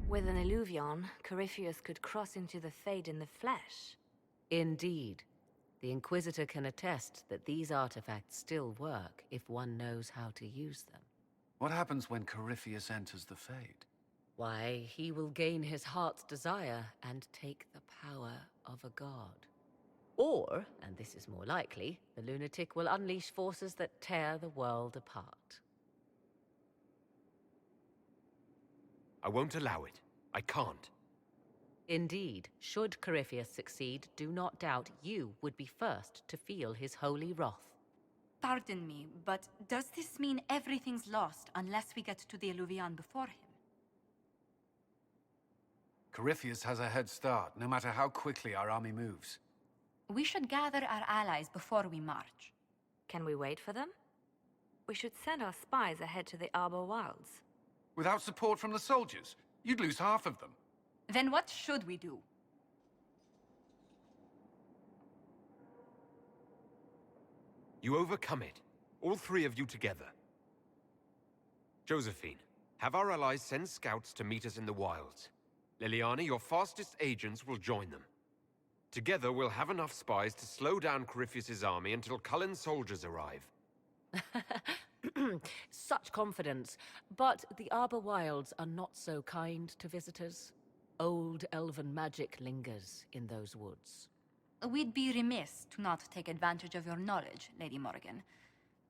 With an illuvion, Corypheus could cross into the Fade in the flesh. Indeed. The Inquisitor can attest that these artifacts still work if one knows how to use them. What happens when Corypheus enters the Fade? Why, he will gain his heart's desire and take the power of a god. Or, and this is more likely, the lunatic will unleash forces that tear the world apart. I won't allow it. I can't. Indeed, should Corypheus succeed, do not doubt you would be first to feel his holy wrath. Pardon me, but does this mean everything's lost unless we get to the Illuvian before him? Corypheus has a head start, no matter how quickly our army moves. We should gather our allies before we march. Can we wait for them? We should send our spies ahead to the Arbor Wilds. Without support from the soldiers, you'd lose half of them. Then what should we do? You overcome it. All three of you together. Josephine, have our allies send scouts to meet us in the wilds. Liliana, your fastest agents will join them. Together, we'll have enough spies to slow down Corypheus's army until Cullen's soldiers arrive. Such confidence. But the Arbor Wilds are not so kind to visitors. Old elven magic lingers in those woods. We'd be remiss to not take advantage of your knowledge, Lady Morrigan.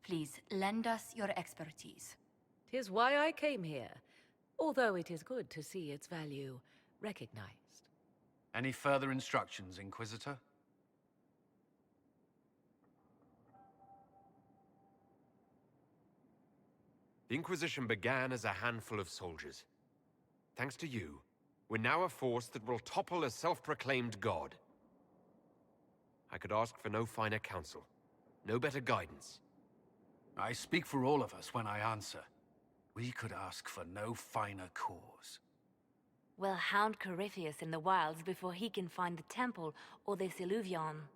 Please, lend us your expertise. 'Tis why I came here, although it is good to see its value recognized. Any further instructions, Inquisitor? The Inquisition began as a handful of soldiers. Thanks to you, we're now a force that will topple a self-proclaimed god. I could ask for no finer counsel, no better guidance. I speak for all of us when I answer. We could ask for no finer cause. We'll hound Corypheus in the wilds before he can find the temple or this illuvion.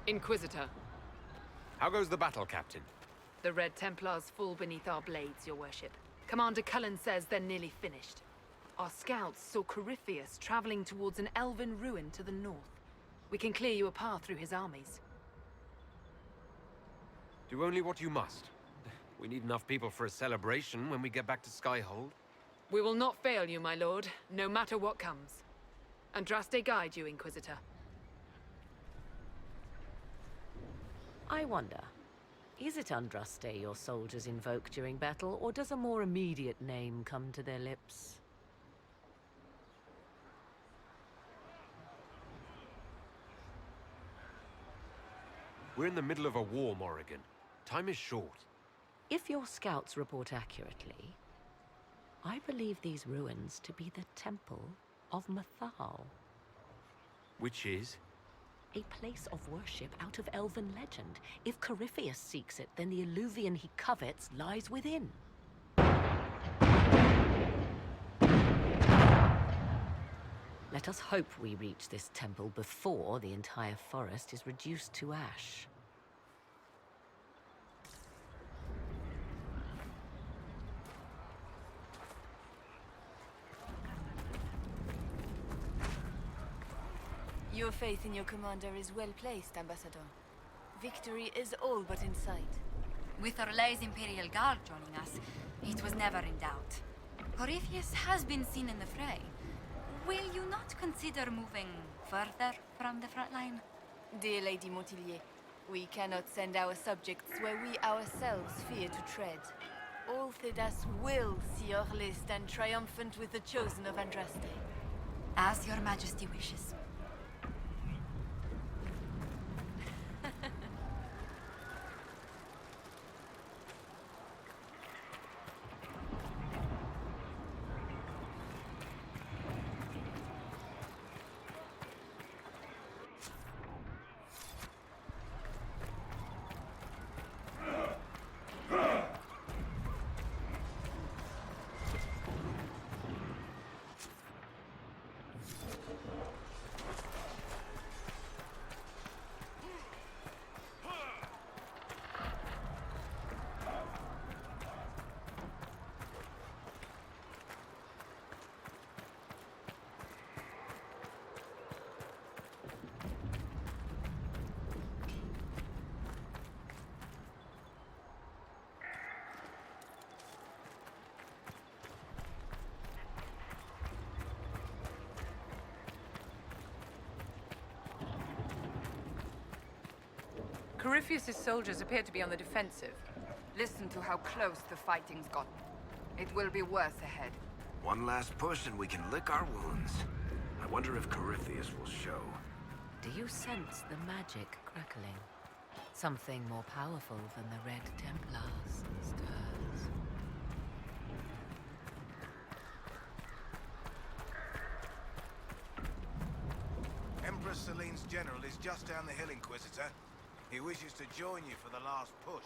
Inquisitor, How goes the battle, Captain? the Red Templars fall beneath our blades, your worship. Commander Cullen says they're nearly finished. Our scouts saw Corypheus traveling towards an elven ruin to the north. We can clear you a path through his armies. Do only what you must. We need enough people for a celebration when we get back to Skyhold. We will not fail you, my lord, no matter what comes. Andraste guide you, Inquisitor. I wonder, is it Andraste your soldiers invoke during battle, or does a more immediate name come to their lips? We're in the middle of a war, Morrigan. Time is short. If your scouts report accurately, I believe these ruins to be the Temple of Mythal. Which is? A place of worship out of elven legend. If Corypheus seeks it, then the Illuvian he covets lies within. Let us hope we reach this temple before the entire forest is reduced to ash. Your faith in your commander is well placed, Ambassador. Victory is all but in sight. With Orlay's Imperial Guard joining us, it was never in doubt. Corypheus has been seen in the fray. Will you not consider moving further from the front line? Dear Lady Montillier, we cannot send our subjects where we ourselves fear to tread. All Thedas will see Orlais stand triumphant with the chosen of Andraste. As your majesty wishes. Corypheus' soldiers appear to be on the defensive. Listen to how close the fighting's gotten. It will be worse ahead. One last push and we can lick our wounds. I wonder if Corypheus will show. Do you sense the magic crackling? Something more powerful than the Red Templars stirs. Empress Celine's general is just down the hill, Inquisitor. He wishes to join you for the last push.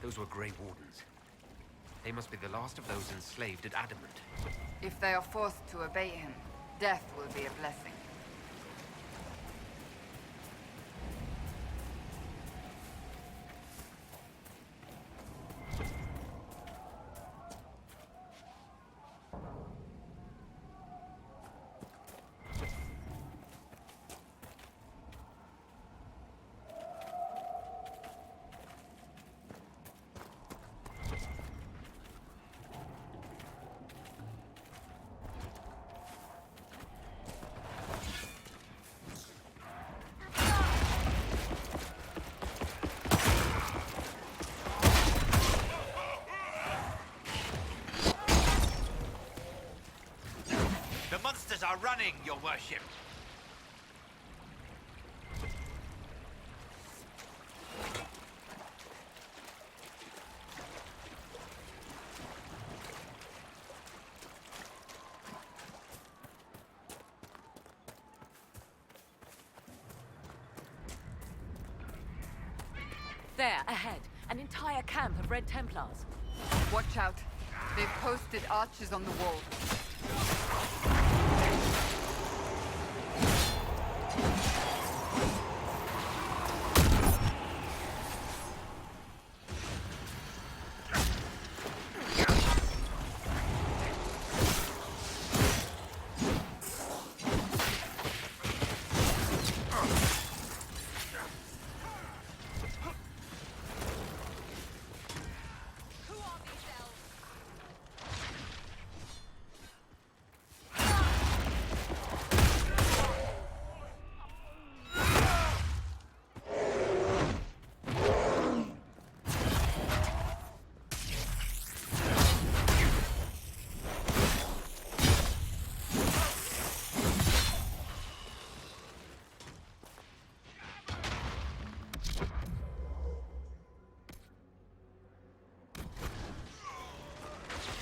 Those were Grey Wardens. They must be the last of those enslaved at Adamant. If they are forced to obey him, death will be a blessing. The monsters are running, your worship. There, ahead. An entire camp of Red Templars. Watch out. They've posted archers on the wall.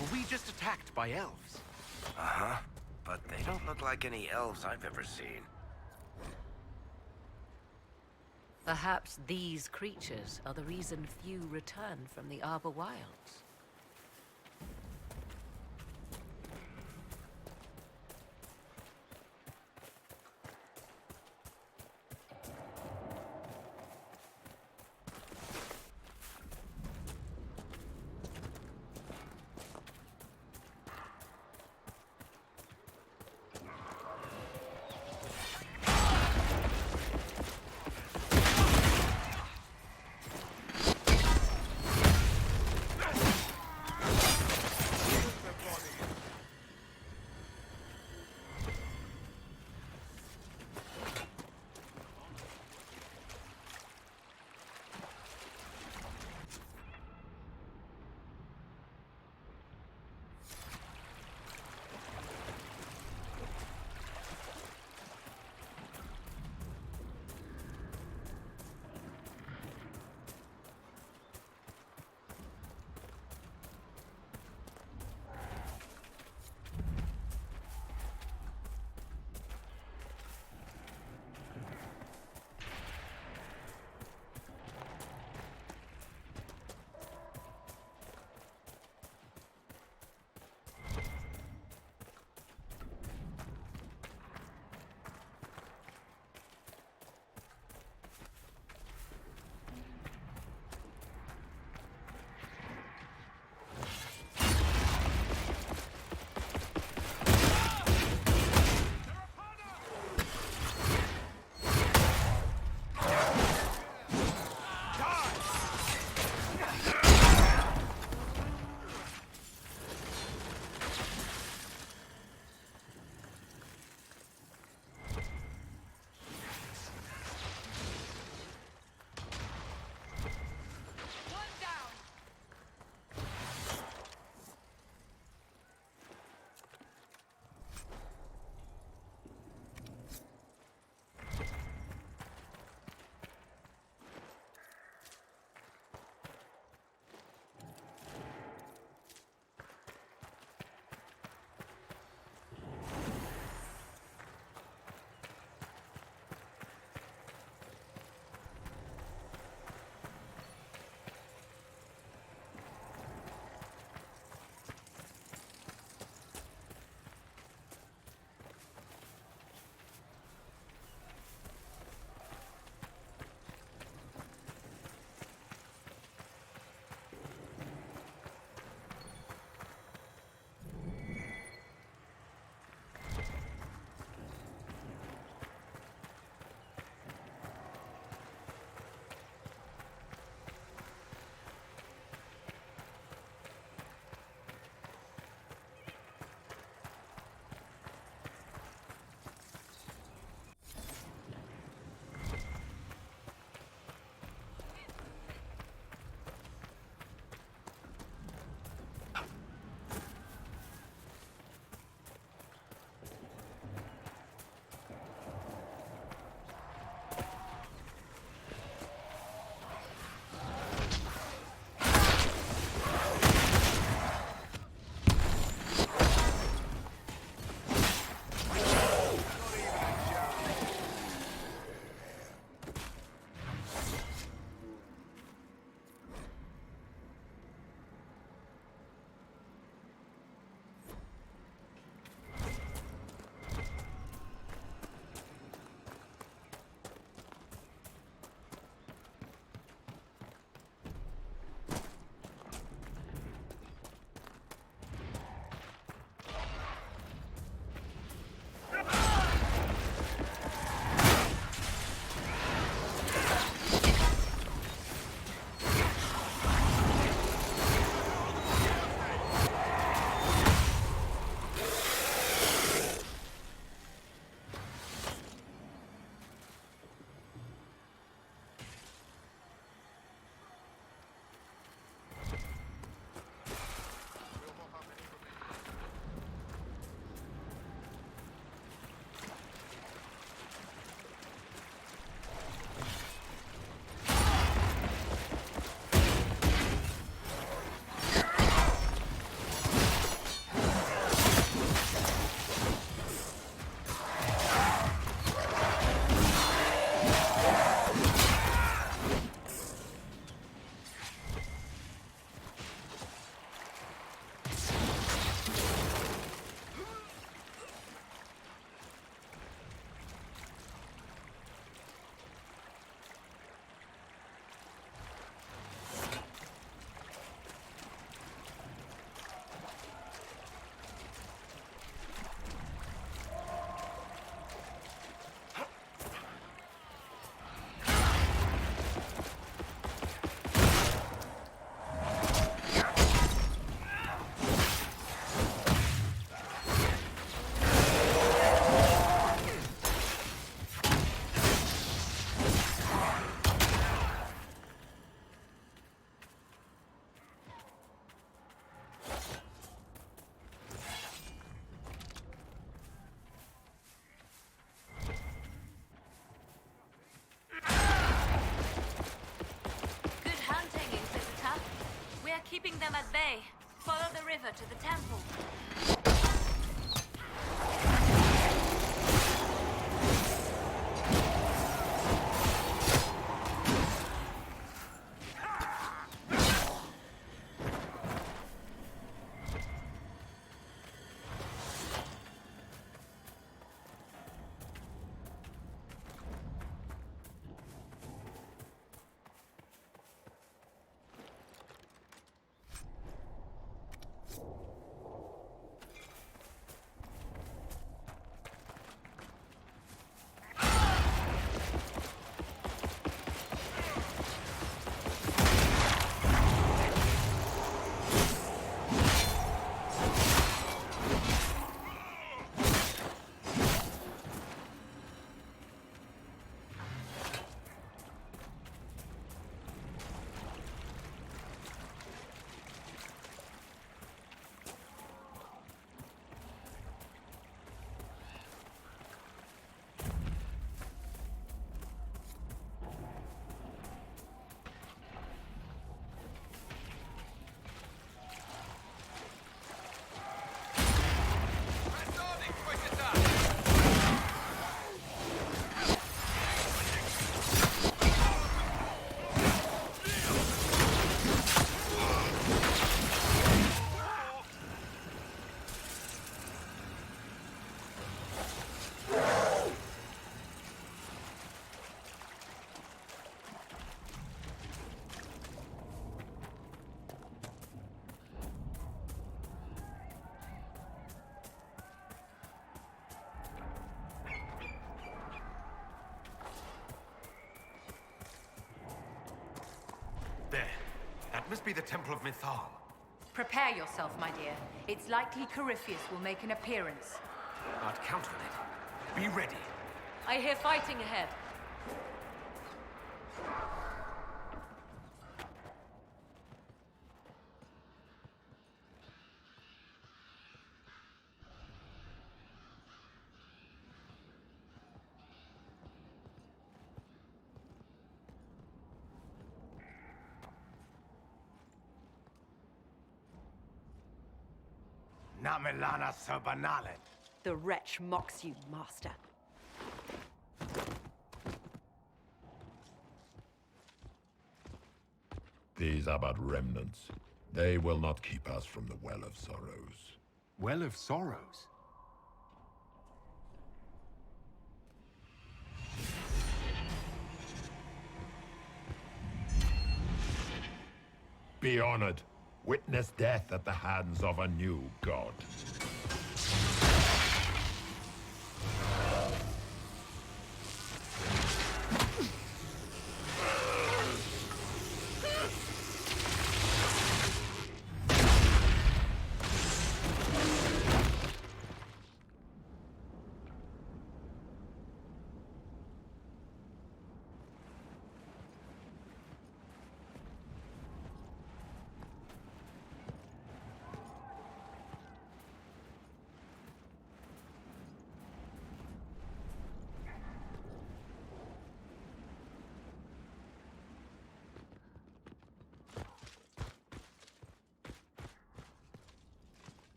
Were we just attacked by elves? Uh-huh. But they don't look like any elves I've ever seen. Perhaps these creatures are the reason few return from the Arbor Wilds. keeping them at bay. Follow the river to the temple. There. That must be the Temple of Mythal. Prepare yourself, my dear. It's likely Corypheus will make an appearance. I'd count on it. Be ready. I hear fighting ahead. Namelana Serbanale. The wretch mocks you, master. These are but remnants. They will not keep us from the Well of Sorrows. Well of Sorrows? Be honored. Witness death at the hands of a new god.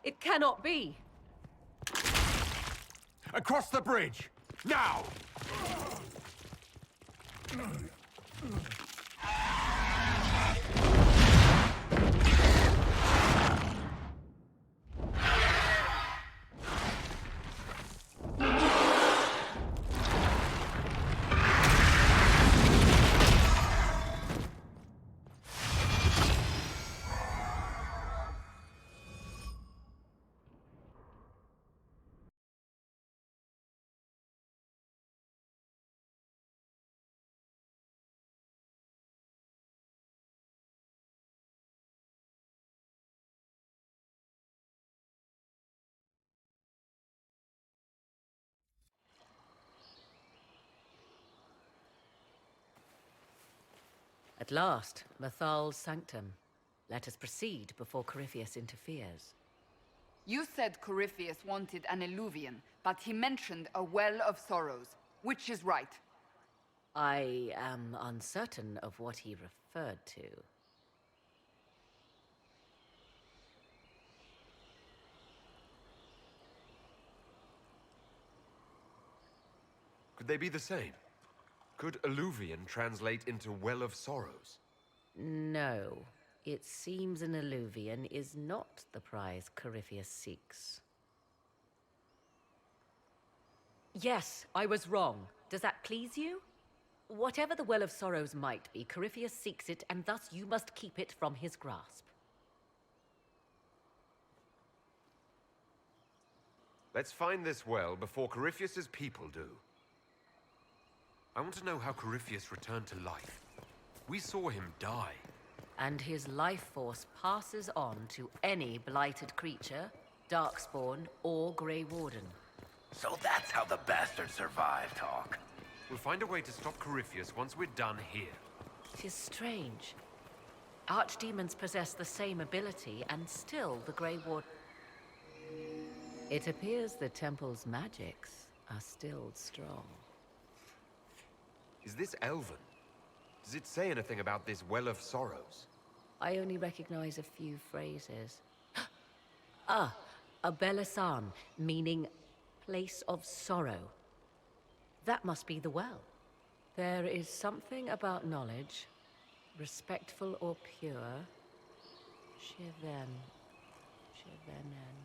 It cannot be. Across the bridge! Now! At last, Mythal's sanctum. Let us proceed before Corypheus interferes. You said Corypheus wanted an eluvian, but he mentioned a well of sorrows. Which is right? I am uncertain of what he referred to. Could they be the same? Could alluvian translate into well of sorrows? No. It seems an alluvian is not the prize Corypheus seeks. Yes, I was wrong. Does that please you? Whatever the Well of Sorrows might be, Corypheus seeks it, and thus you must keep it from his grasp. Let's find this well before Corypheus's people do. I want to know how Corypheus returned to life. We saw him die. And his life force passes on to any blighted creature, darkspawn, or Grey Warden. So that's how the bastard survived, Hawk. We'll find a way to stop Corypheus once we're done here. 'Tis strange. Archdemons possess the same ability, and still the Grey Warden... It appears the temple's magics are still strong. Is this Elven? Does it say anything about this Well of Sorrows? I only recognize a few phrases. Ah, a Belisan, meaning place of sorrow. That must be the well. There is something about knowledge, respectful or pure. Shiven. Shivenen.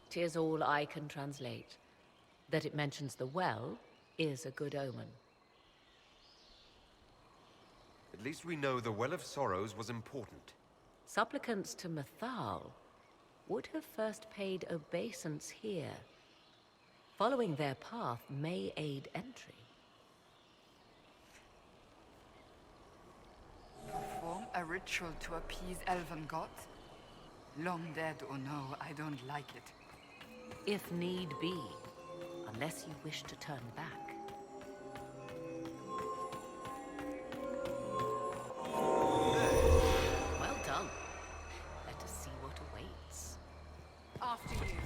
'Tis all I can translate. That it mentions the well is a good omen. At least we know the Well of Sorrows was important. Supplicants to Mythal would have first paid obeisance here. Following their path may aid entry. Perform a ritual to appease elven gods? Long dead or no, I don't like it. If need be, unless you wish to turn back. Well done. Let us see what awaits. After you.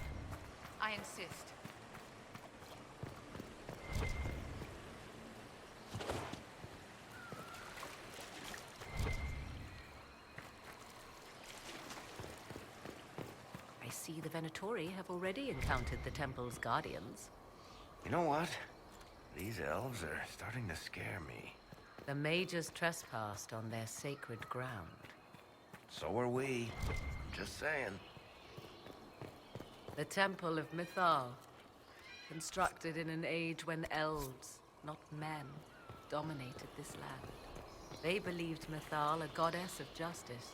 I insist. I see the Venatori have already encountered the temple's guardians. You know what? These elves are starting to scare me. The mages trespassed on their sacred ground. So are we. Just saying. The Temple of Mythal, constructed in an age when elves, not men, dominated this land. They believed Mythal a goddess of justice.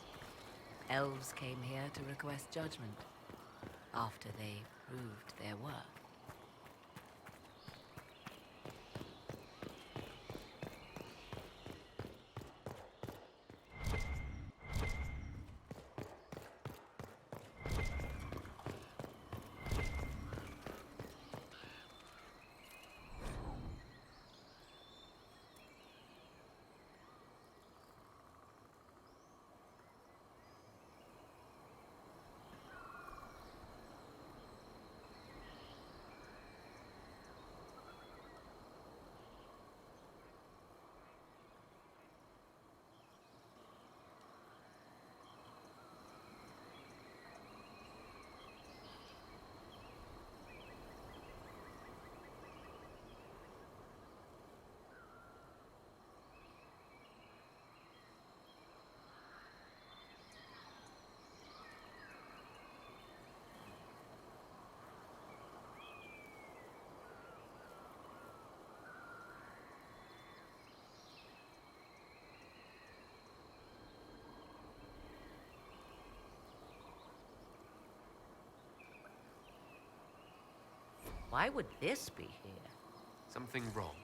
Elves came here to request judgment, after they proved their worth. Why would this be here? Something wrong.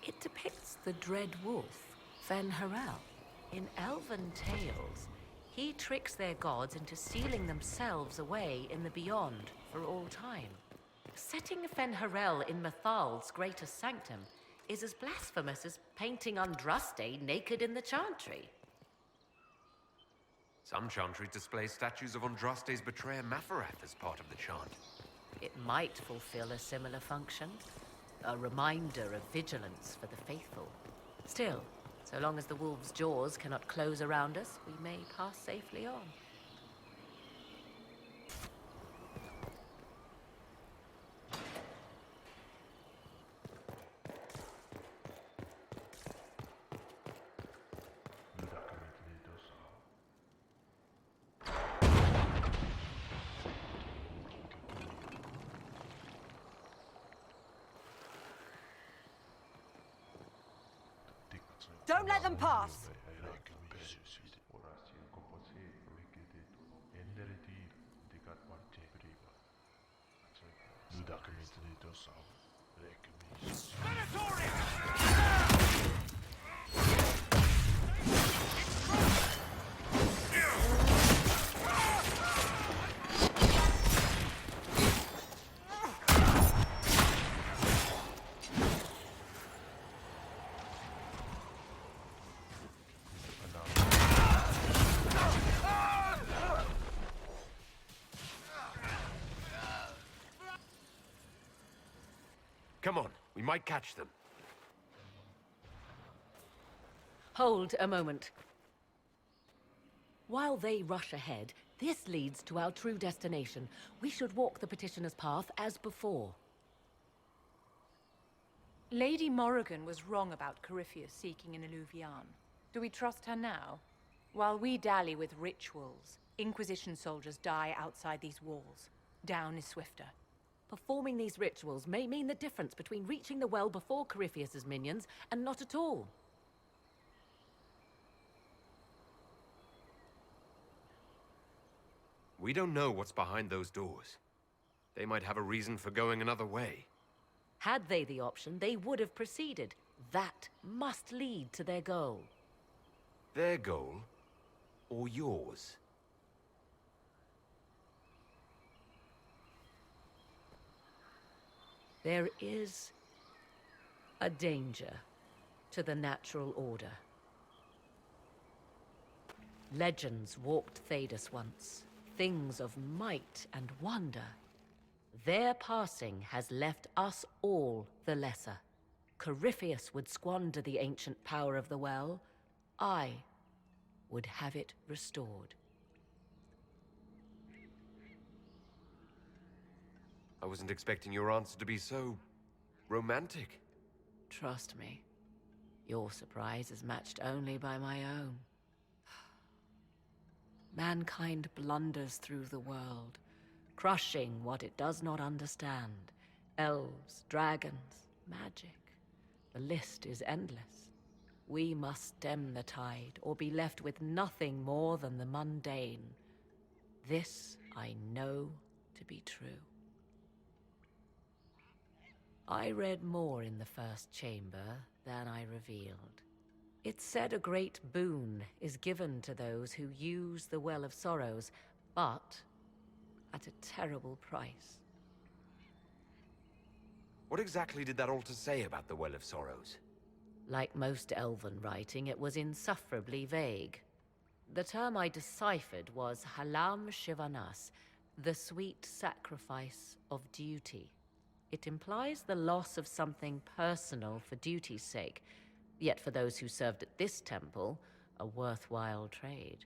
It depicts the dread wolf, Fen-Harel. In elven tales, he tricks their gods into sealing themselves away in the beyond for all time. Setting Fen-Harel in Mythal's greatest sanctum is as blasphemous as painting Andraste naked in the chantry. Some chantries display statues of Andraste's betrayer Mafarath as part of the chant. It might fulfill a similar function. A reminder of vigilance for the faithful. Still, so long as the wolf's jaws cannot close around us, we may pass safely on. Don't let them pass! Come on, we might catch them. Hold a moment. While they rush ahead, this leads to our true destination. We should walk the petitioner's path as before. Lady Morrigan was wrong about Corypheus seeking an Illuvian. Do we trust her now? While we dally with rituals, Inquisition soldiers die outside these walls. Down is swifter. Performing these rituals may mean the difference between reaching the well before Corypheus's minions and not at all. We don't know what's behind those doors. They might have a reason for going another way. Had they the option, they would have proceeded. That must lead to their goal. Their goal? Or yours? There is a danger to the natural order. Legends walked Thedas once, things of might and wonder. Their passing has left us all the lesser. Corypheus would squander the ancient power of the well. I would have it restored. I wasn't expecting your answer to be so romantic. Trust me, your surprise is matched only by my own. Mankind blunders through the world, crushing what it does not understand. Elves, dragons, magic. The list is endless. We must stem the tide, or be left with nothing more than the mundane. This I know to be true. I read more in the first chamber than I revealed. It said a great boon is given to those who use the Well of Sorrows, but at a terrible price. What exactly did that altar say about the Well of Sorrows? Like most elven writing, it was insufferably vague. The term I deciphered was Halam Shivanas, the sweet sacrifice of duty. It implies the loss of something personal for duty's sake, yet for those who served at this temple, a worthwhile trade.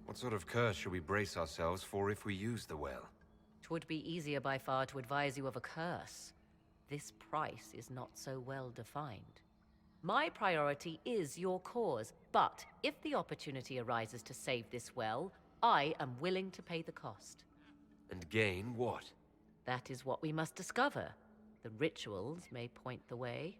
What sort of curse should we brace ourselves for if we use the well? 'Twould be easier by far to advise you of a curse. This price is not so well defined. My priority is your cause, but if the opportunity arises to save this well, I am willing to pay the cost. And gain what? That is what we must discover. The rituals may point the way.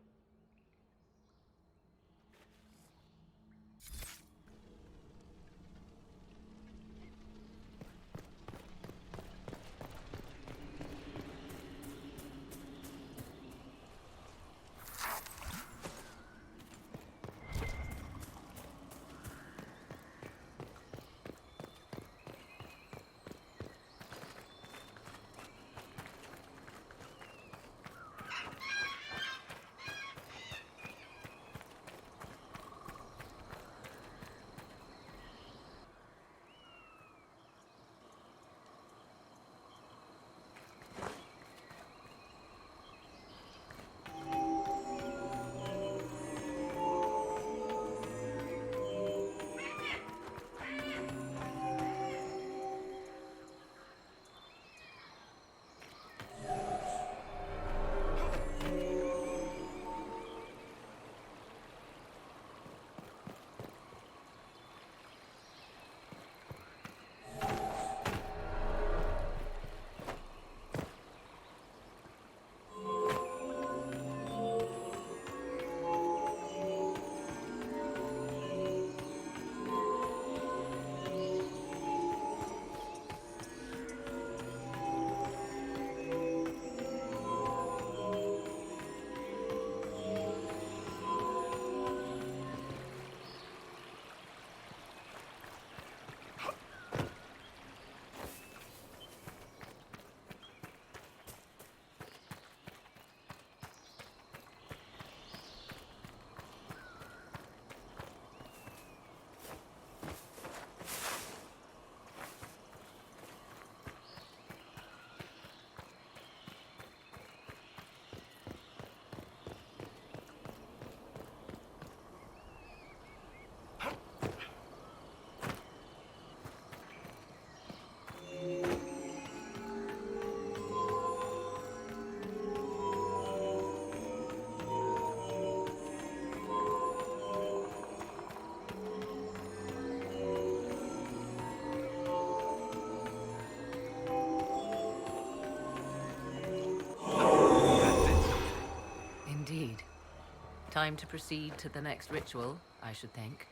Time to proceed to the next ritual, I should think.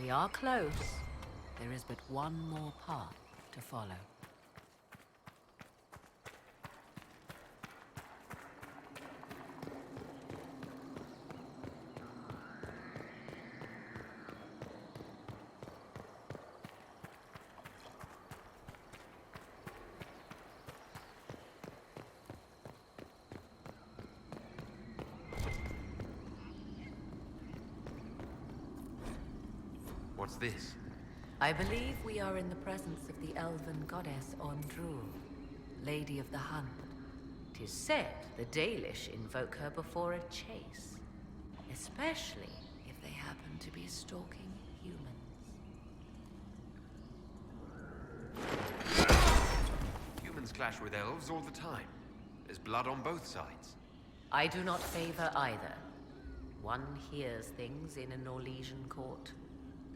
We are close. There is but one more path to follow. What's this? I believe we are in the presence of the elven goddess Ondrul, Lady of the Hunt. 'Tis said the Dalish invoke her before a chase, especially if they happen to be stalking humans. Humans clash with elves all the time. There's blood on both sides. I do not favor either. One hears things in an Orlesian court.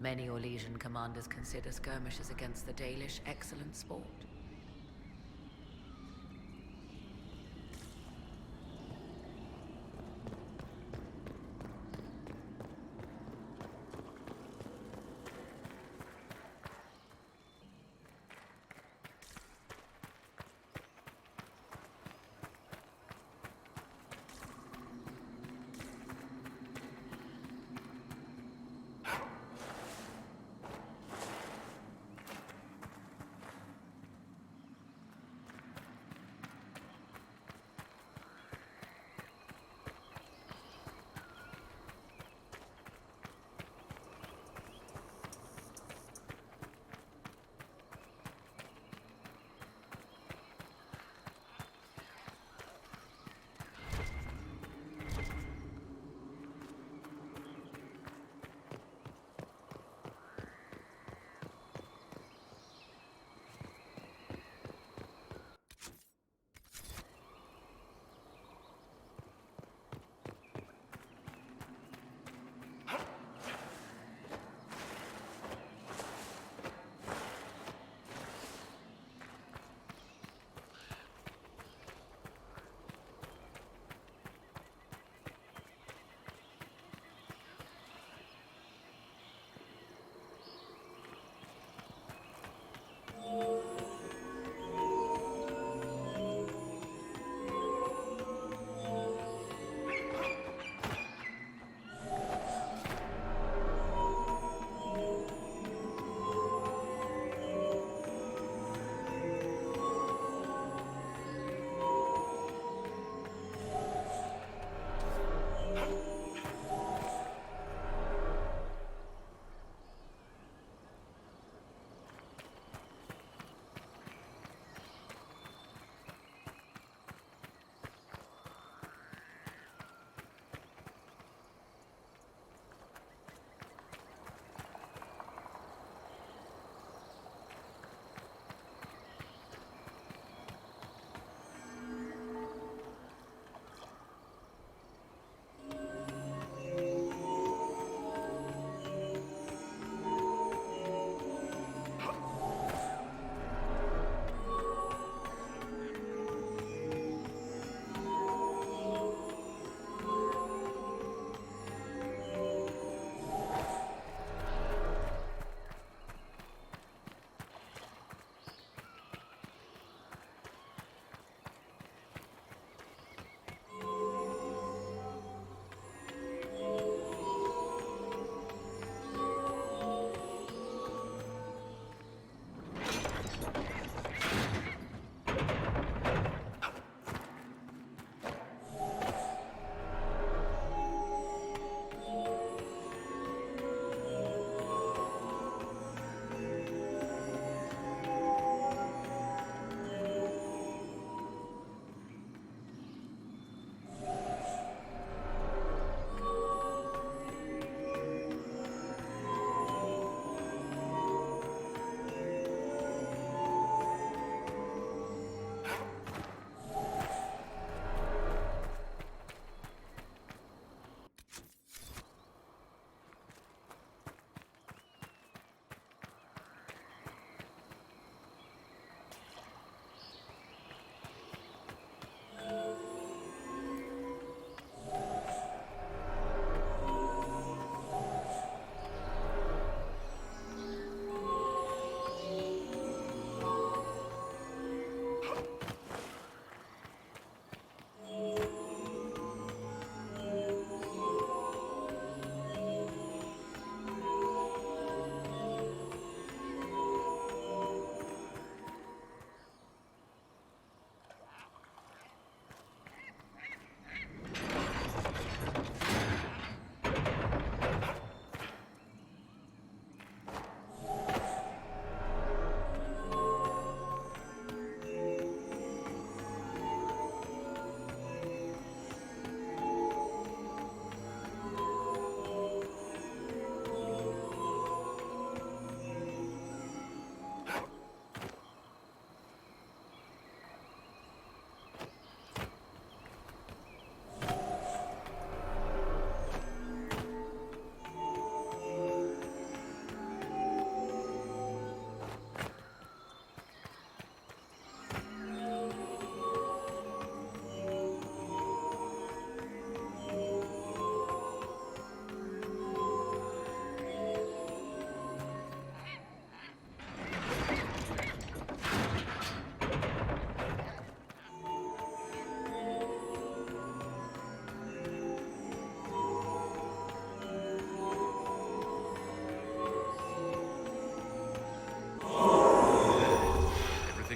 Many Orlesian commanders consider skirmishes against the Dalish excellent sport.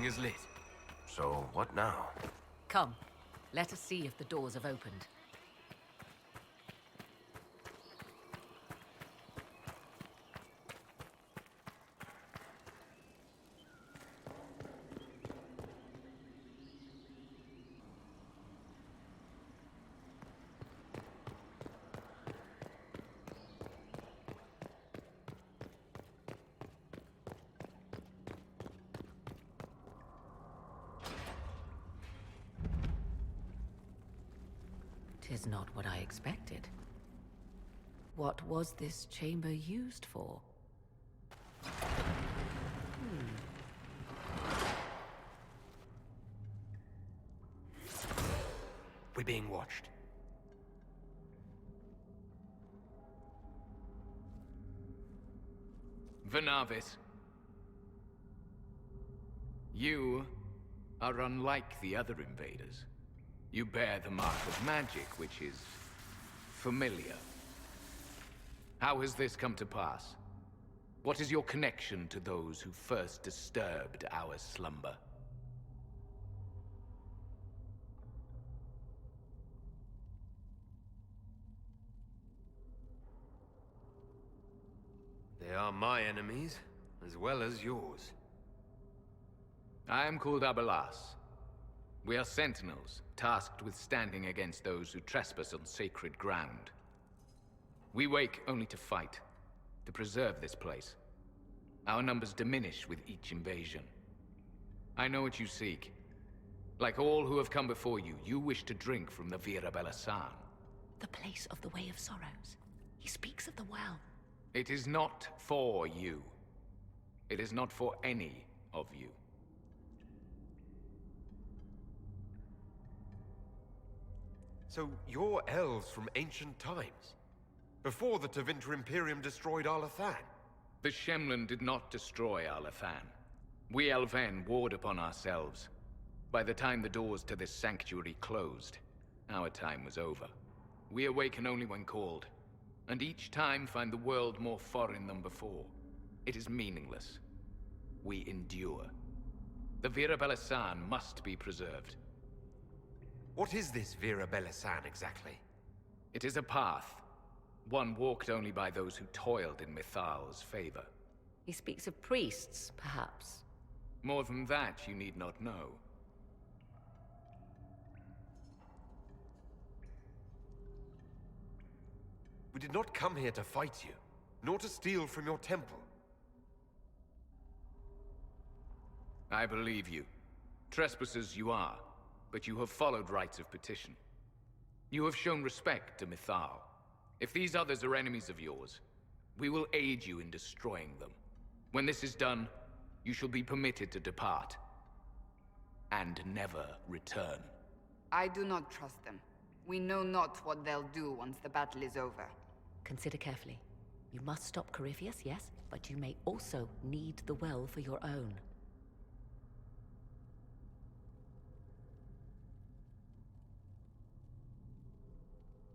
is lit. So, what now? Come, let us see if the doors have opened. Tis not what I expected. What was this chamber used for? We're being watched. Venavis. You are unlike the other invaders. You bear the mark of magic, which is familiar. How has this come to pass? What is your connection to those who first disturbed our slumber? They are my enemies, as well as yours. I am called Abelas. We are sentinels, tasked with standing against those who trespass on sacred ground. We wake only to fight, to preserve this place. Our numbers diminish with each invasion. I know what you seek. Like all who have come before you, you wish to drink from the Vira Belasan. The place of the Way of Sorrows. He speaks of the well. It is not for you. It is not for any of you. So you're elves from ancient times? Before the Tevinter Imperium destroyed Arlathan? The Shemlen did not destroy Arlathan. We Elven warred upon ourselves. By the time the doors to this sanctuary closed, our time was over. We awaken only when called, and each time find the world more foreign than before. It is meaningless. We endure. The Vira Belasan must be preserved. What is this Vira Belasan exactly? It is a path. One walked only by those who toiled in Mythal's favor. He speaks of priests, perhaps. More than that, you need not know. We did not come here to fight you, nor to steal from your temple. I believe you. Trespassers you are, but you have followed rites of petition. You have shown respect to Mythal. If these others are enemies of yours, we will aid you in destroying them. When this is done, you shall be permitted to depart. And never return. I do not trust them. We know not what they'll do once the battle is over. Consider carefully. You must stop Corypheus, yes, but you may also need the well for your own.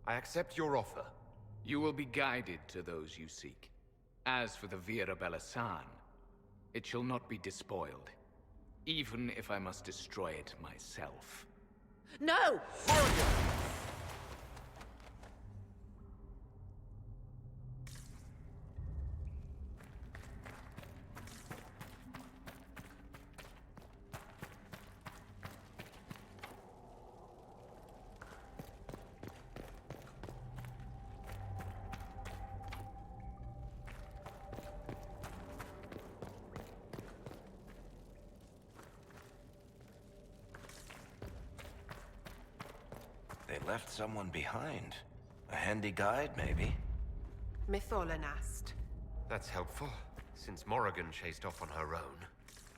I accept your offer. You will be guided to those you seek. As for the Vira Belasan, it shall not be despoiled, even if I must destroy it myself. No! They left someone behind. A handy guide, maybe? Mythal asked. That's helpful, since Morrigan chased off on her own.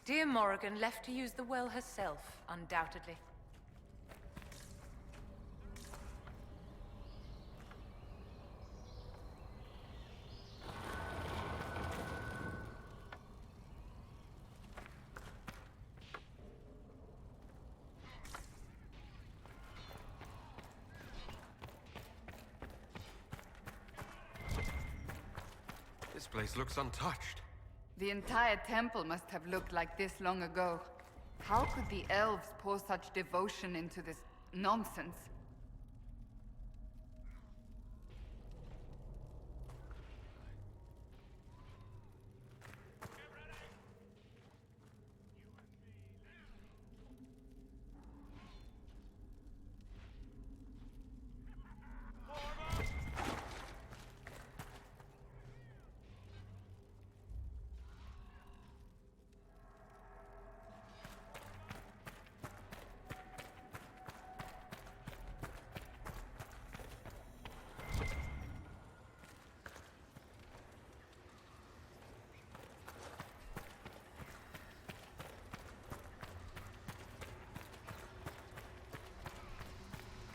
Dear Morrigan left to use the well herself, undoubtedly. This place looks untouched. The entire temple must have looked like this long ago. How could the elves pour such devotion into this nonsense?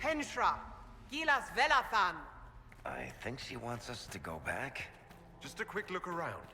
Henshra, Gilas Velathan. I think she wants us to go back. Just a quick look around.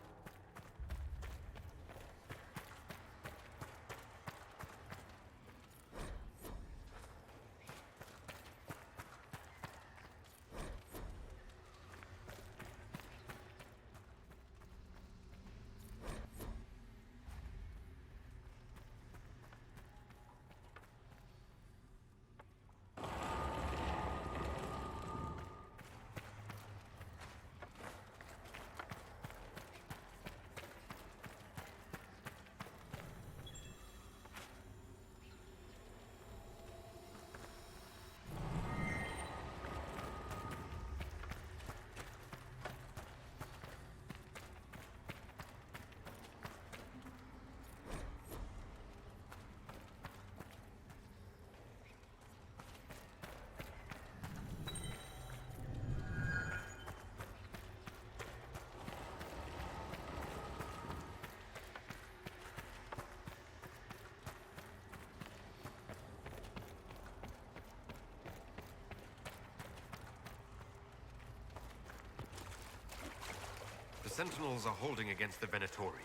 The Sentinels are holding against the Venatori.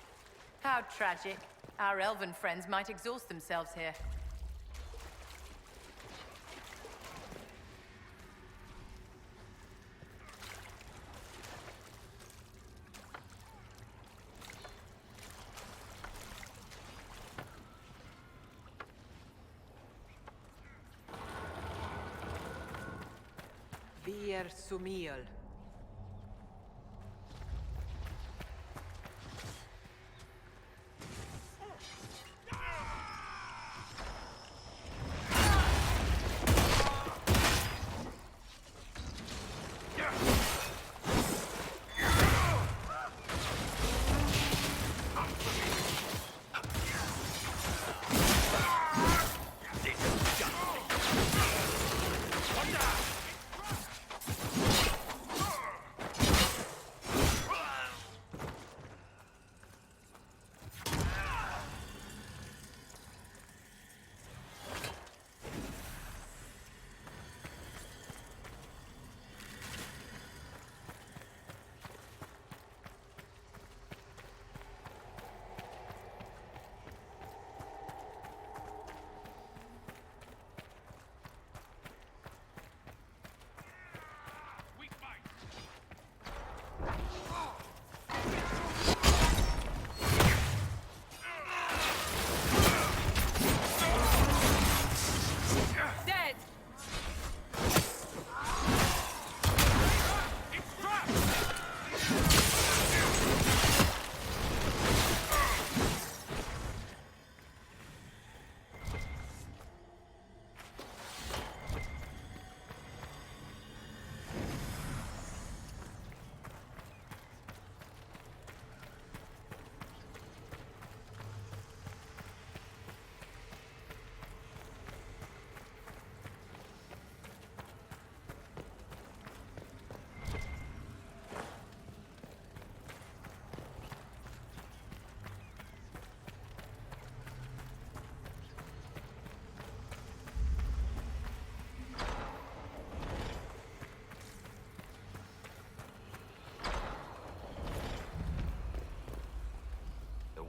How tragic. Our elven friends might exhaust themselves here. Vir Sumiel.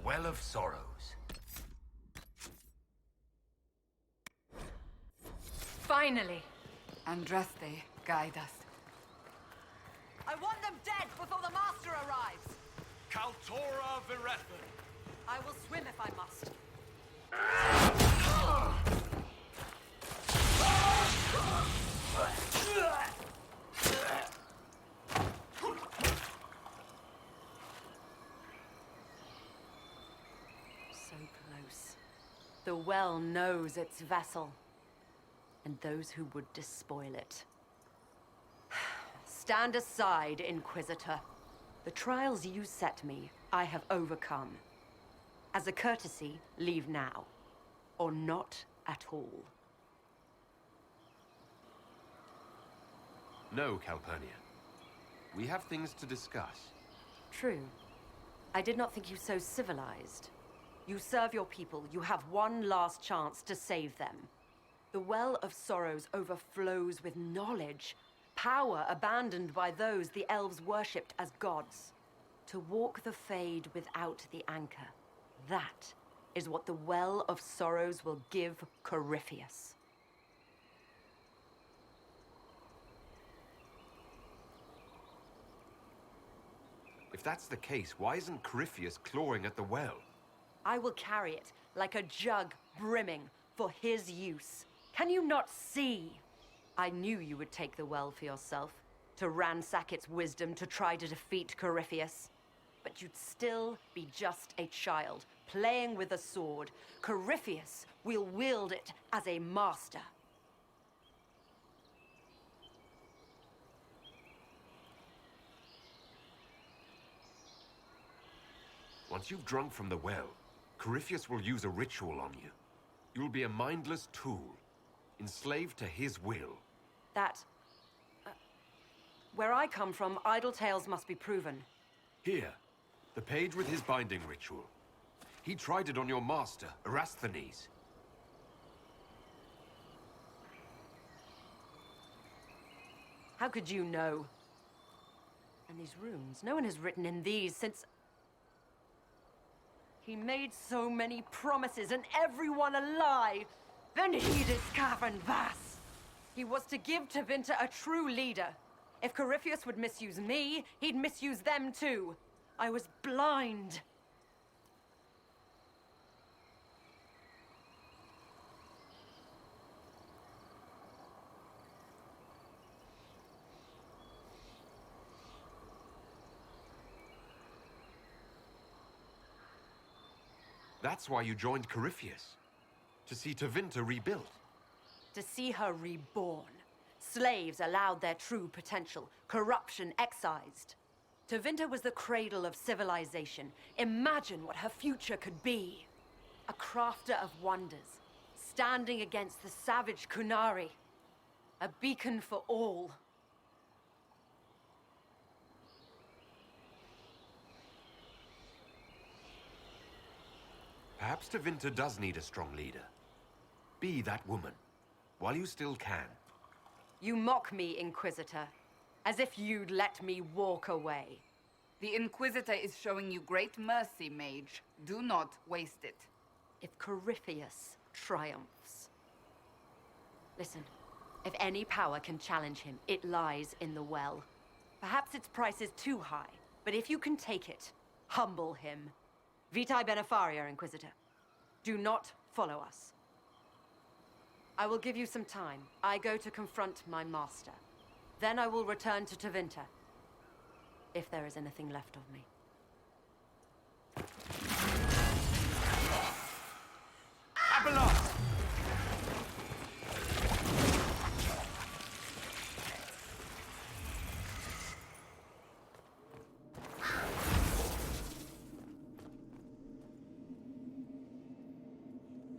Well of Sorrows. Finally! Andraste, guide us. I want them dead before the Master arrives! Kaltora Virethan. I will swim if I must. The well knows its vessel, and those who would despoil it. Stand aside, Inquisitor. The trials you set me, I have overcome. As a courtesy, leave now. Or not at all. No, Calpurnia. We have things to discuss. True. I did not think you so civilized. You serve your people. You have one last chance to save them. The Well of Sorrows overflows with knowledge. Power abandoned by those the elves worshipped as gods. To walk the Fade without the anchor. That is what the Well of Sorrows will give Corypheus. If that's the case, why isn't Corypheus clawing at the well? I will carry it like a jug brimming for his use. Can you not see? I knew you would take the well for yourself, to ransack its wisdom to try to defeat Corypheus. But you'd still be just a child, playing with a sword. Corypheus will wield it as a master. Once you've drunk from the well, Corypheus will use a ritual on you. You'll be a mindless tool, enslaved to his will. Where I come from, idle tales must be proven. Here, the page with his binding ritual. He tried it on your master, Erasthenes. How could you know? And these runes, no one has written in these since... He made so many promises, and everyone a lie. Then he did Vas. He was to give Tevinter a true leader. If Corypheus would misuse me, he'd misuse them too. I was blind. That's why you joined Corypheus. To see Tevinter rebuilt. To see her reborn. Slaves allowed their true potential. Corruption excised. Tevinter was the cradle of civilization. Imagine what her future could be. A crafter of wonders. Standing against the savage Kunari. A beacon for all. Perhaps Tevinter does need a strong leader. Be that woman, while you still can. You mock me, Inquisitor, as if you'd let me walk away. The Inquisitor is showing you great mercy, Mage. Do not waste it. If Corypheus triumphs. Listen, if any power can challenge him, it lies in the well. Perhaps its price is too high, but if you can take it, humble him. Vitae Benefaria, Inquisitor. Do not follow us. I will give you some time. I go to confront my master. Then I will return to Tevinter. If there is anything left of me. Abelas!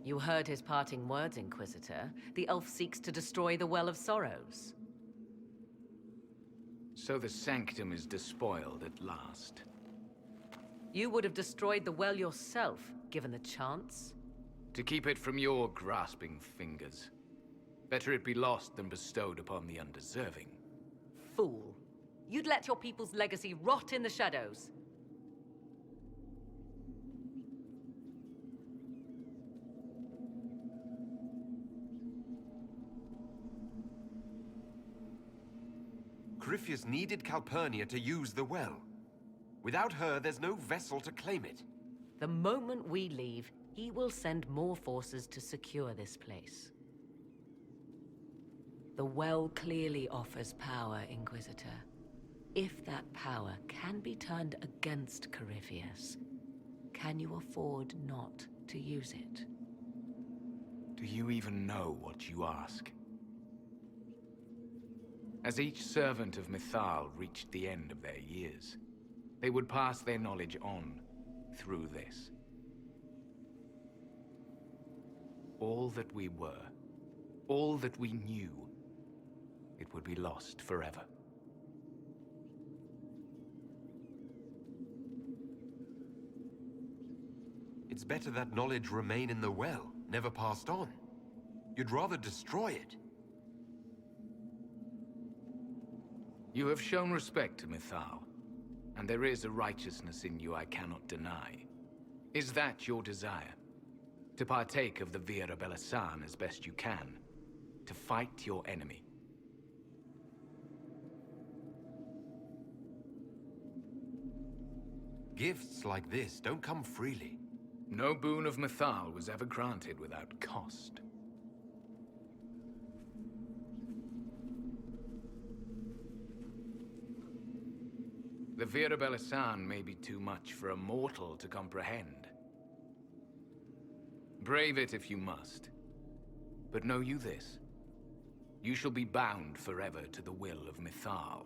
You heard his parting words, Inquisitor. The elf seeks to destroy the Well of Sorrows. So the Sanctum is despoiled at last. You would have destroyed the well yourself, given the chance. To keep it from your grasping fingers. Better it be lost than bestowed upon the undeserving. Fool. You'd let your people's legacy rot in the shadows. Corypheus needed Calpurnia to use the well. Without her, there's no vessel to claim it. The moment we leave, he will send more forces to secure this place. The well clearly offers power, Inquisitor. If that power can be turned against Corypheus, can you afford not to use it? Do you even know what you ask? As each servant of Mythal reached the end of their years, they would pass their knowledge on through this. All that we were, all that we knew, it would be lost forever. It's better that knowledge remain in the well, never passed on. You'd rather destroy it. You have shown respect to Mythal, and there is a righteousness in you I cannot deny. Is that your desire? To partake of the Vira Belasan as best you can? To fight your enemy? Gifts like this don't come freely. No boon of Mythal was ever granted without cost. The Vira Belasan may be too much for a mortal to comprehend. Brave it if you must. But know you this. You shall be bound forever to the will of Mythal.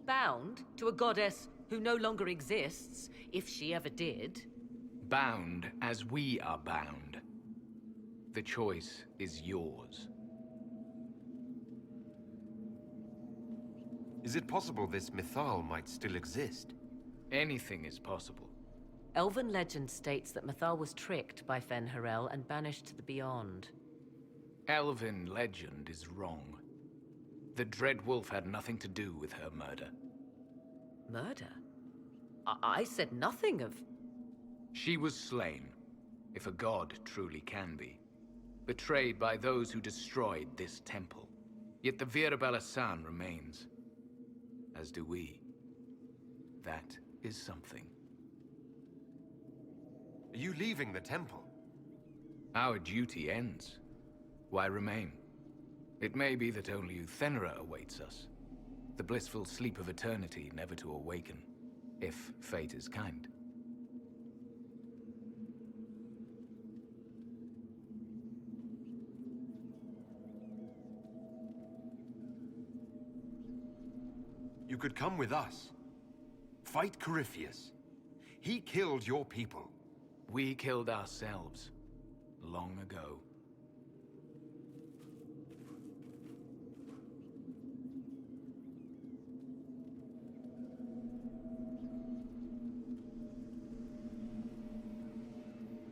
Bound to a goddess who no longer exists, if she ever did? Bound as we are bound. The choice is yours. Is it possible this Mythal might still exist? Anything is possible. Elven legend states that Mythal was tricked by Fen-Harel and banished to the Beyond. Elven legend is wrong. The Dread Wolf had nothing to do with her murder. Murder? I said nothing of... She was slain, if a god truly can be. Betrayed by those who destroyed this temple. Yet the Vira Belasan remains. As do we. That is something. Are you leaving the temple? Our duty ends. Why remain? It may be that only Uthenera awaits us. The blissful sleep of eternity never to awaken, if fate is kind. You could come with us. Fight Corypheus. He killed your people. We killed ourselves. Long ago.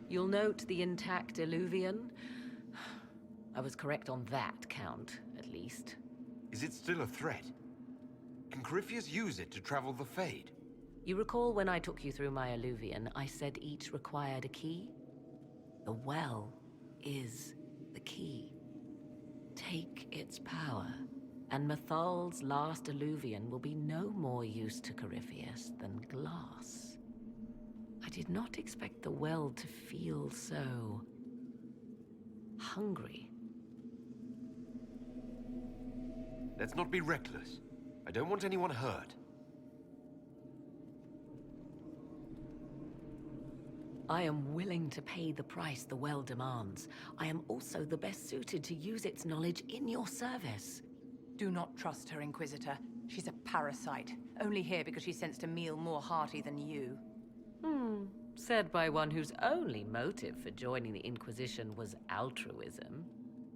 You'll note the intact Illuvian. I was correct on that count, at least. Is it still a threat? Can Corypheus use it to travel the Fade? You recall when I took you through my Illuvian, I said each required a key? The well is the key. Take its power, and Mythal's last Illuvian will be no more use to Corypheus than glass. I did not expect the well to feel so... hungry. Let's not be reckless. I don't want anyone hurt. I am willing to pay the price the well demands. I am also the best suited to use its knowledge in your service. Do not trust her, Inquisitor. She's a parasite, only here because she sensed a meal more hearty than you. Said by one whose only motive for joining the Inquisition was altruism.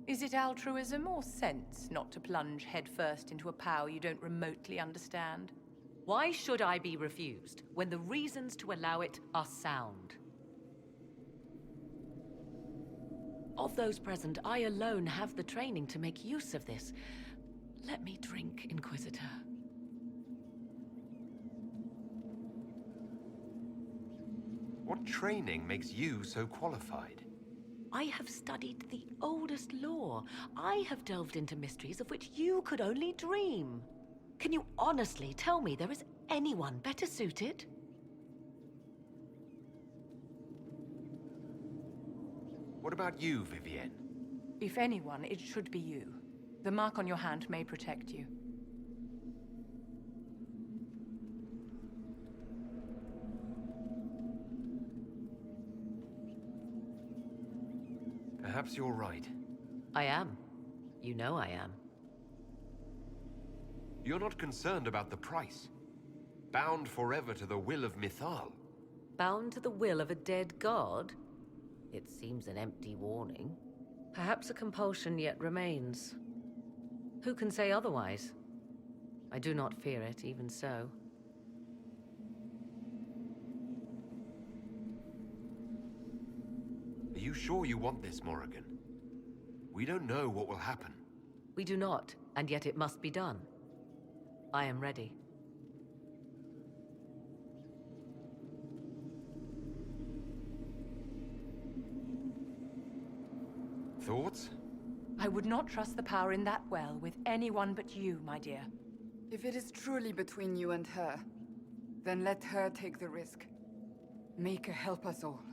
Is it altruism or sense not to plunge headfirst into a power you don't remotely understand? Why should I be refused when the reasons to allow it are sound? Of those present, I alone have the training to make use of this. Let me drink, Inquisitor. What training makes you so qualified? I have studied the oldest lore. I have delved into mysteries of which you could only dream. Can you honestly tell me there is anyone better suited? What about you, Vivienne? If anyone, it should be you. The mark on your hand may protect you. Perhaps you're right. I am. You know I am. You're not concerned about the price. Bound forever to the will of Mythal. Bound to the will of a dead god? It seems an empty warning. Perhaps a compulsion yet remains. Who can say otherwise? I do not fear it, even so. Are you sure you want this, Morrigan? We don't know what will happen. We do not, and yet it must be done. I am ready. Thoughts? I would not trust the power in that well with anyone but you, my dear. If it is truly between you and her, then let her take the risk. Make her help us all.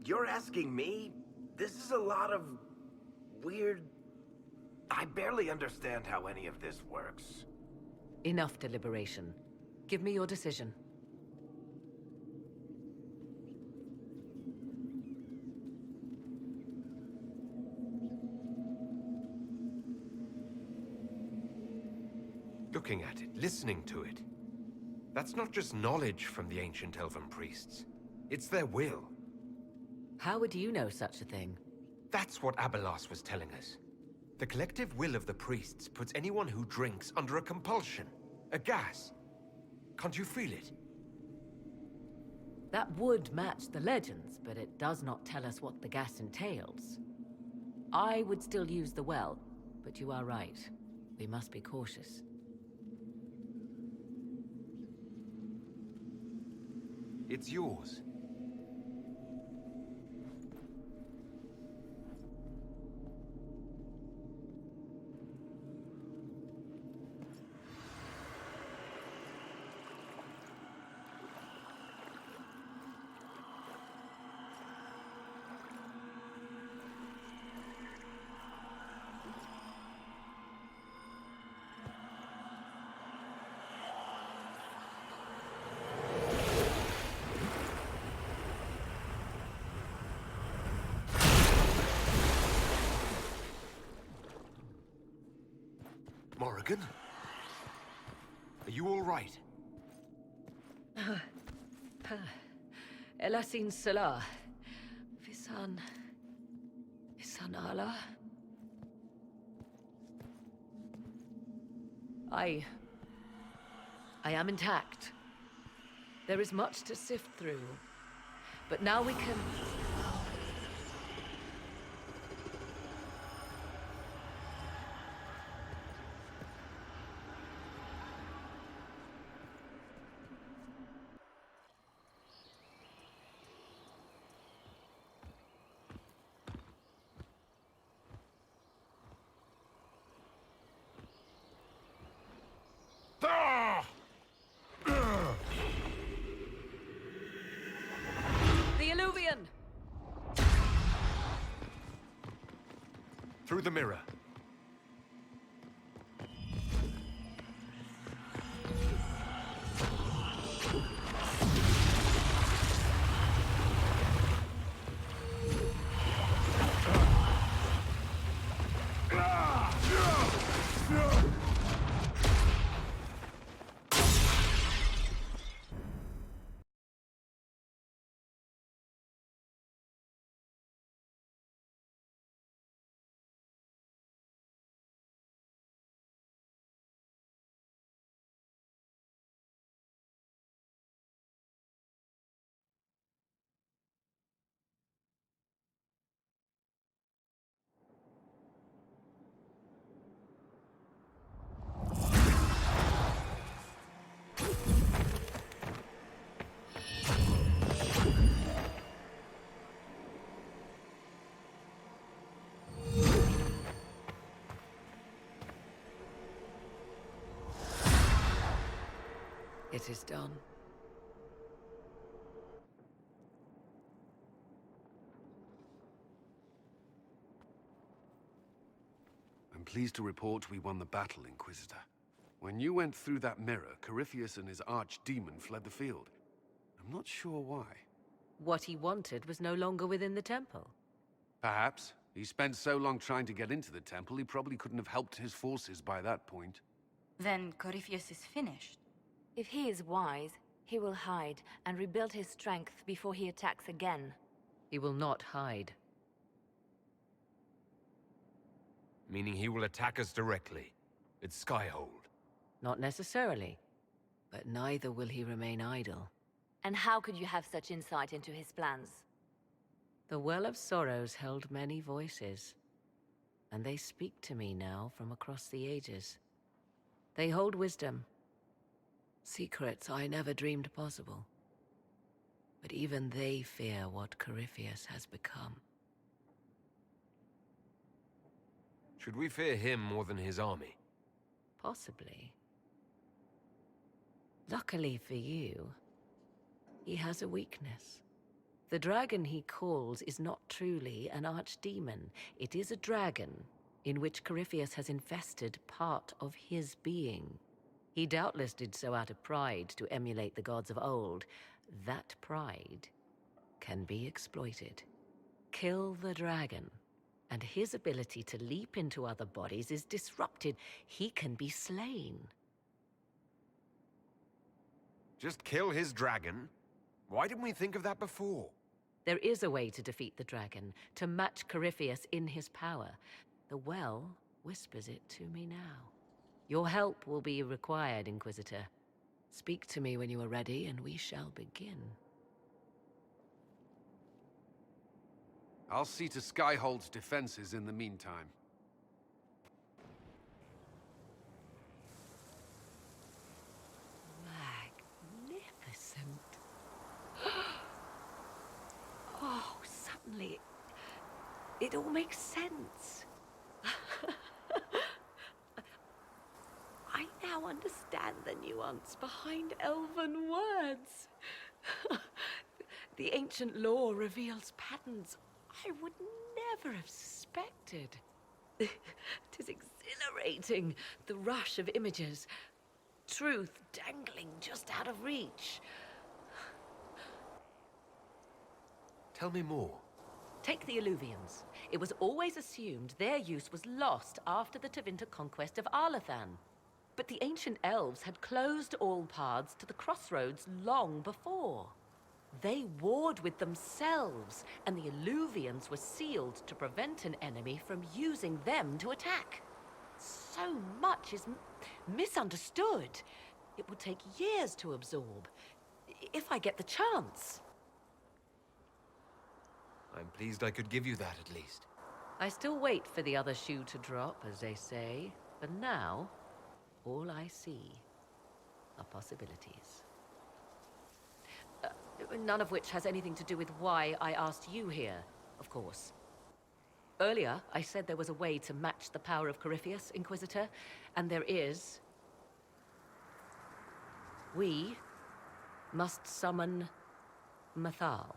You're asking me? This is a lot of... weird... I barely understand how any of this works. Enough deliberation. Give me your decision. Looking at it, listening to it. That's not just knowledge from the ancient elven priests. It's their will. How would you know such a thing? That's what Abelas was telling us. The collective will of the priests puts anyone who drinks under a compulsion. A gas. Can't you feel it? That would match the legends, but it does not tell us what the gas entails. I would still use the well, but you are right. We must be cautious. It's yours. Morrigan? Are you all right? Elasin Salah. Visan Allah. I am intact. There is much to sift through. But now we can... Through the mirror. It is done. I'm pleased to report we won the battle, Inquisitor. When you went through that mirror, Corypheus and his archdemon fled the field. I'm not sure why. What he wanted was no longer within the temple. Perhaps, He spent so long trying to get into the temple, he probably couldn't have helped his forces by that point. Then Corypheus is finished. If he is wise, he will hide and rebuild his strength before he attacks again. He will not hide. Meaning he will attack us directly. It's Skyhold. Not necessarily. But neither will he remain idle. And how could you have such insight into his plans? The Well of Sorrows held many voices, and they speak to me now from across the ages. They hold wisdom, secrets I never dreamed possible. But even they fear what Corypheus has become. Should we fear him more than his army? Possibly. Luckily for you, he has a weakness. The dragon he calls is not truly an archdemon. It is a dragon in which Corypheus has infested part of his being. He doubtless did so out of pride to emulate the gods of old. That pride can be exploited. Kill the dragon, and his ability to leap into other bodies is disrupted. He can be slain. Just kill his dragon? Why didn't we think of that before? There is a way to defeat the dragon, to match Corypheus in his power. The well whispers it to me now. Your help will be required, Inquisitor. Speak to me when you are ready, and we shall begin. I'll see to Skyhold's defenses in the meantime. Magnificent. Oh, suddenly, it all makes sense. I now understand the nuance behind elven words. The ancient lore reveals patterns I would never have suspected. It is exhilarating, the rush of images. Truth dangling just out of reach. Tell me more. Take the Alluvians. It was always assumed their use was lost after the Tevinter conquest of Arlathan. But the ancient elves had closed all paths to the crossroads long before. They warred with themselves, and the Alluvians were sealed to prevent an enemy from using them to attack. So much is misunderstood. It would take years to absorb, if I get the chance. I'm pleased I could give you that at least. I still wait for the other shoe to drop, as they say. But now, all I see are possibilities. None of which has anything to do with why I asked you here, of course. Earlier, I said there was a way to match the power of Corypheus, Inquisitor, and there is. We must summon Mythal.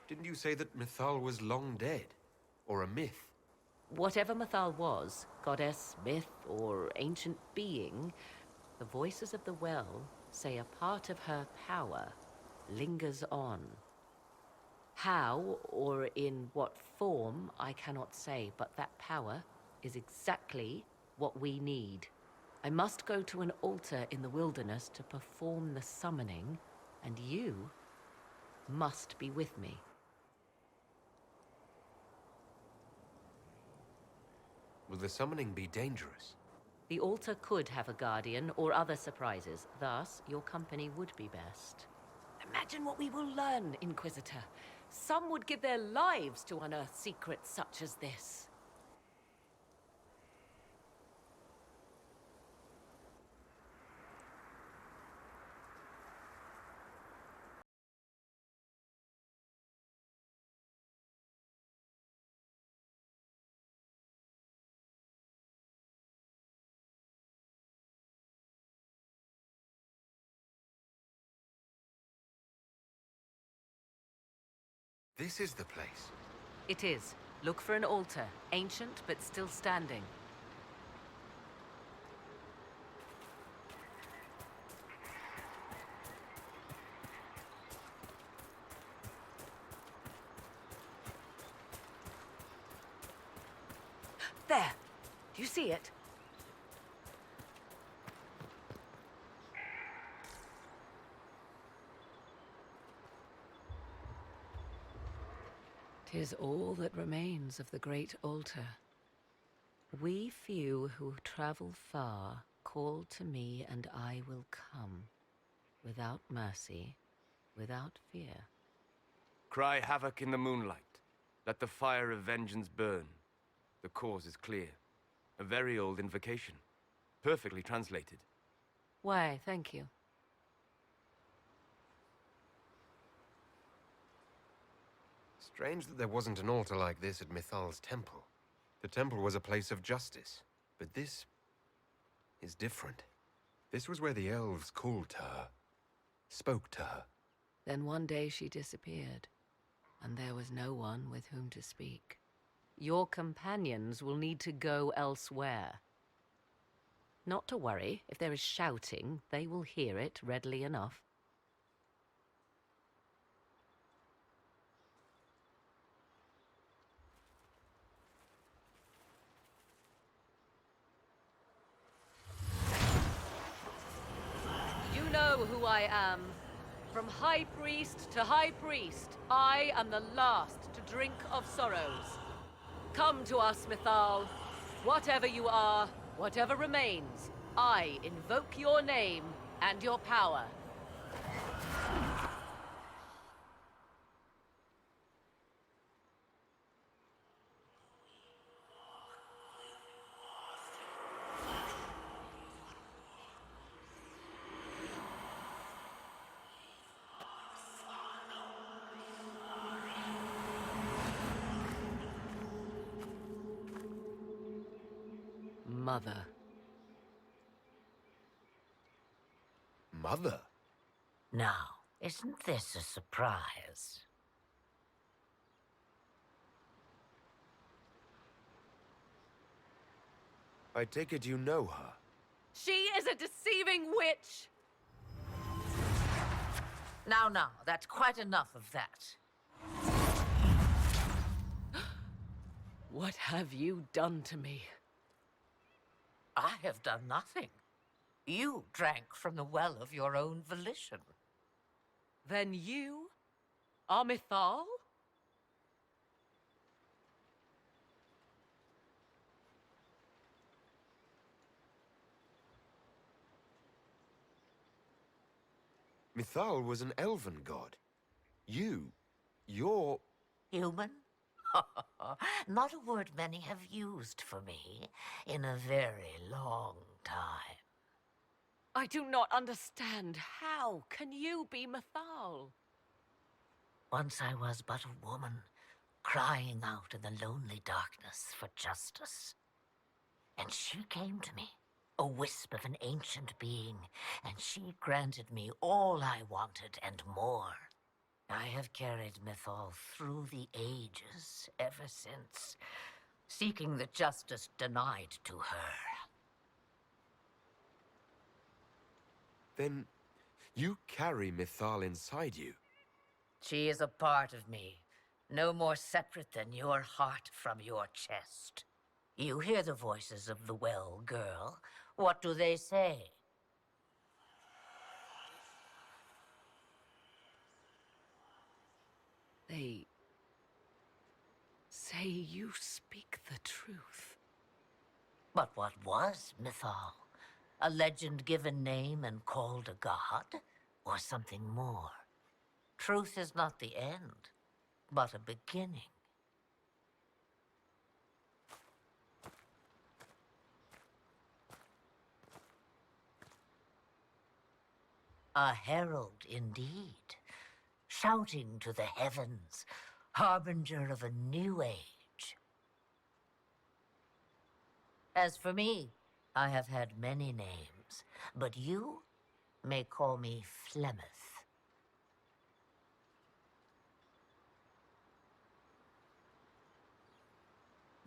Didn't you say that Mythal was long dead? Or a myth? Whatever Mythal was, goddess, myth, or ancient being, the voices of the well say a part of her power lingers on. How, or in what form, I cannot say, but that power is exactly what we need. I must go to an altar in the wilderness to perform the summoning, and you must be with me. Will the summoning be dangerous? The altar could have a guardian or other surprises. Thus, your company would be best. Imagine what we will learn, Inquisitor. Some would give their lives to unearth secrets such as this. This is the place. It is. Look for an altar, ancient but still standing. Do you see it? 'Tis all that remains of the great altar. We few who travel far call to me, and I will come, without mercy, without fear. Cry havoc in the moonlight. Let the fire of vengeance burn. The cause is clear. A very old invocation. Perfectly translated. Why, thank you. Strange that there wasn't an altar like this at Mythal's temple. The temple was a place of justice, but this is different. This was where the elves called to her, spoke to her. Then one day she disappeared, and there was no one with whom to speak. Your companions will need to go elsewhere. Not to worry, if there is shouting, they will hear it readily enough. You know who I am. From High Priest to High Priest, I am the last to drink of sorrows. Come to us, Mythal. Whatever you are, whatever remains, I invoke your name and your power. Mother. Mother? Now, isn't this a surprise? I take it you know her. She is a deceiving witch! Now, that's quite enough of that. What have you done to me? I have done nothing. You drank from the well of your own volition. Then you are Mythal? Mythal was an elven god. You're... Human? Not a word many have used for me in a very long time. I do not understand. How can you be Mythal? Once I was but a woman, crying out in the lonely darkness for justice. And she came to me, a wisp of an ancient being, and she granted me all I wanted and more. I have carried Mythal through the ages ever since, seeking the justice denied to her. Then you carry Mythal inside you. She is a part of me, no more separate than your heart from your chest. You hear the voices of the well, girl. What do they say? They say you speak the truth. But what was Mythal? A legend given name and called a god? Or something more? Truth is not the end, but a beginning. A herald indeed, shouting to the heavens, harbinger of a new age. As for me, I have had many names, but you may call me Flemeth.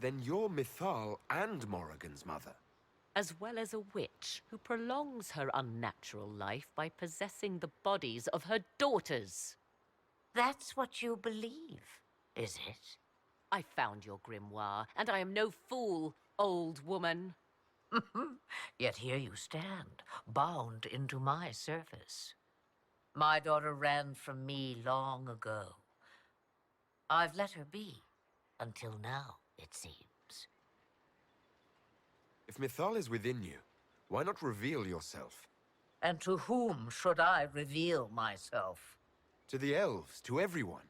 Then you're Mythal and Morrigan's mother. As well as a witch who prolongs her unnatural life by possessing the bodies of her daughters. That's what you believe, is it? I found your grimoire, and I am no fool. old woman. Yet here you stand, bound into my service. My daughter ran from me long ago. I've let her be, until now, it seems. If Mythal is within you, why not reveal yourself? And to whom should I reveal myself? To the elves, to everyone.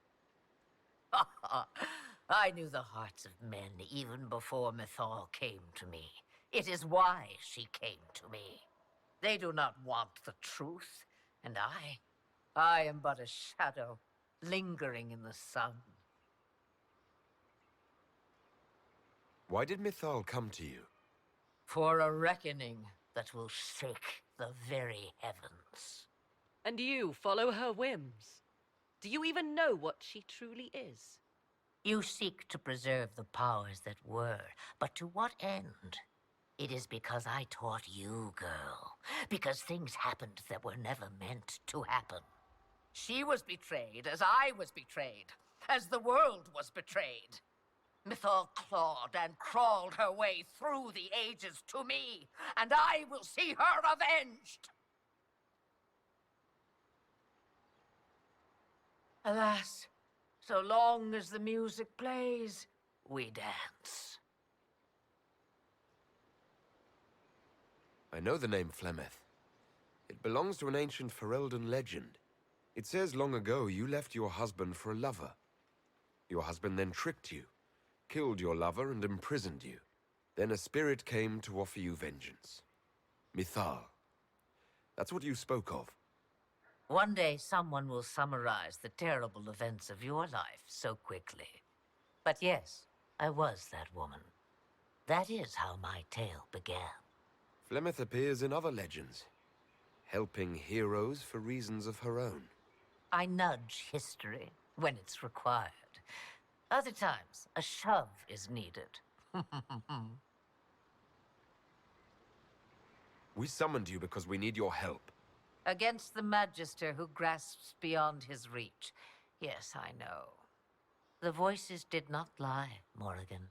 I knew the hearts of men even before Mythal came to me. It is why she came to me. They do not want the truth, and I am but a shadow, lingering in the sun. Why did Mythal come to you? For a reckoning that will shake the very heavens. And you follow her whims. Do you even know what she truly is? You seek to preserve the powers that were, but to what end? It is because I taught you, girl. Because things happened that were never meant to happen. She was betrayed as I was betrayed, as the world was betrayed. Mythal clawed and crawled her way through the ages to me, and I will see her avenged! Alas, so long as the music plays, we dance. I know the name Flemeth. It belongs to an ancient Ferelden legend. It says long ago you left your husband for a lover. Your husband then tricked you, killed your lover and imprisoned you. Then a spirit came to offer you vengeance. Mythal. That's what you spoke of. One day someone will summarize the terrible events of your life so quickly. But yes, I was that woman. That is how my tale began. Flemeth appears in other legends, helping heroes for reasons of her own. I nudge history when it's required. Other times, a shove is needed. We summoned you because we need your help. Against the Magister who grasps beyond his reach. Yes, I know. The voices did not lie, Morrigan.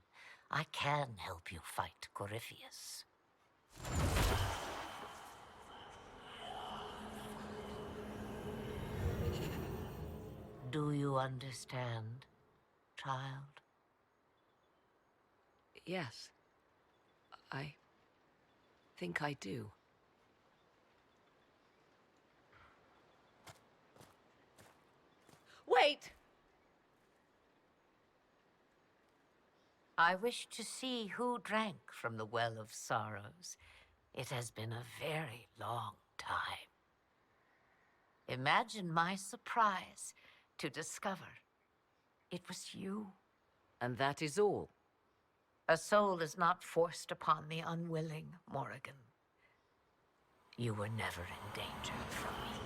I can help you fight Corypheus. Do you understand, child? Yes. I think I do. Wait! I wish to see who drank from the Well of Sorrows. It has been a very long time. Imagine my surprise to discover it was you. And that is all? A soul is not forced upon the unwilling, Morrigan. You were never in danger from me.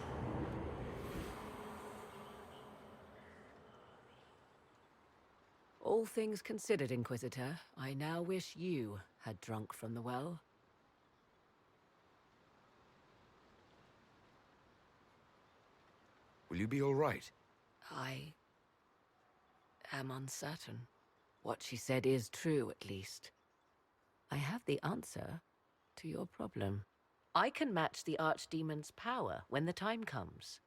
All things considered, Inquisitor, I now wish you had drunk from the well. Will you be all right? I am uncertain. What she said is true, at least. I have the answer to your problem. I can match the Archdemon's power when the time comes.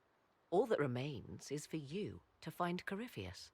All that remains is for you to find Corypheus.